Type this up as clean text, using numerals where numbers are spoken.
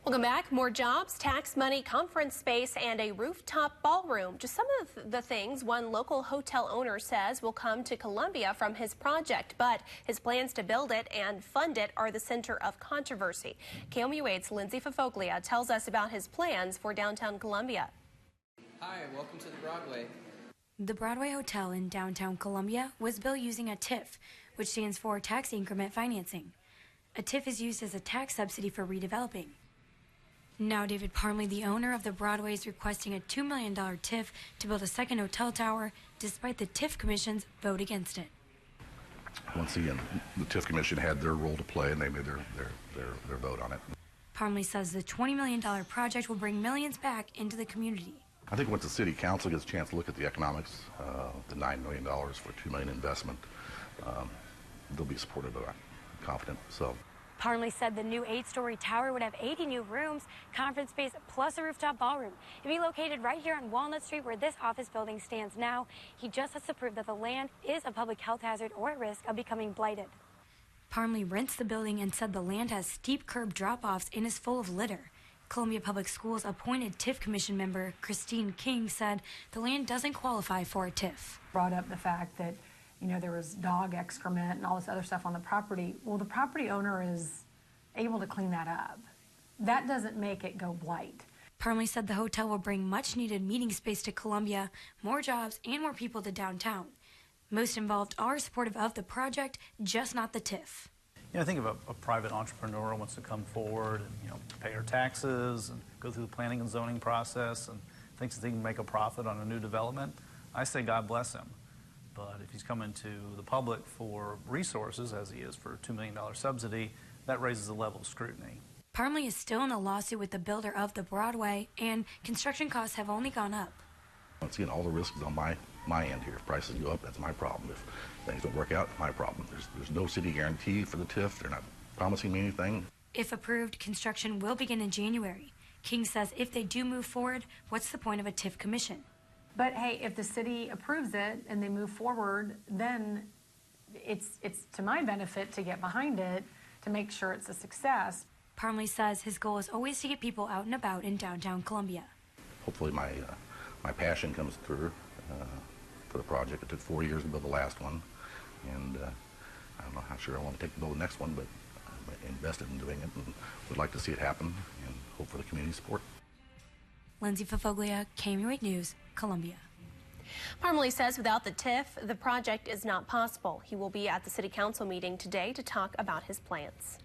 Welcome back. More jobs, tax money, conference space, and a rooftop ballroom. Just some of the things one local hotel owner says will come to Columbia from his project, but his plans to build it and fund it are the center of controversy. KOMU 8's Lindsey Fafoglia tells us about his plans for downtown Columbia. Hi, welcome to the Broadway. The Broadway Hotel in downtown Columbia was built using a TIF, which stands for tax increment financing. A TIF is used as a tax subsidy for redeveloping. Now David Parmley, the owner of the Broadway, is requesting a $2 million TIF to build a second hotel tower, despite the TIF Commission's vote against it. Once again, the TIF Commission had their role to play, and they made their vote on it. Parmley says the $20 million project will bring millions back into the community. I think once the City Council gets a chance to look at the economics, the $9 million for $2 million investment, they'll be supportive of that. I'm confident. So. Parmley said the new 8-story tower would have 80 new rooms, conference space, plus a rooftop ballroom. It'd be located right here on Walnut Street, where this office building stands now. He just has to prove that the land is a public health hazard or at risk of becoming blighted. Parmley rents the building and said the land has steep curb drop-offs and is full of litter. Columbia Public Schools appointed TIF Commission member Christine King said the land doesn't qualify for a TIF. Brought up the fact that there was dog excrement and all this other stuff on the property. Well, the property owner is able to clean that up. That doesn't make it go blight. Parmley said the hotel will bring much-needed meeting space to Columbia, more jobs, and more people to downtown. Most involved are supportive of the project, just not the TIF. I think of a private entrepreneur wants to come forward and pay her taxes and go through the planning and zoning process and thinks that they can make a profit on a new development. I say God bless him. But if he's coming to the public for resources, as he is for a $2 million subsidy, that raises the level of scrutiny. Parmley is still in a lawsuit with the builder of the Broadway, and construction costs have only gone up. Once again, all the risk is on my end here. If prices go up, that's my problem. If things don't work out, my problem. There's no city guarantee for the TIF. They're not promising me anything. If approved, construction will begin in January. King says if they do move forward, what's the point of a TIF commission? But hey, if the city approves it and they move forward, then it's to my benefit to get behind it to make sure it's a success. Parmley says his goal is always to get people out and about in downtown Columbia. Hopefully my passion comes through for the project. It took 4 years to build the last one, and I don't know how sure I want to build the next one, but I'm invested in doing it and would like to see it happen and hope for the community support. Lindsey Fafoglia, KOMU 8 News, Columbia. Parmley says without the TIF, the project is not possible. He will be at the City Council meeting today to talk about his plans.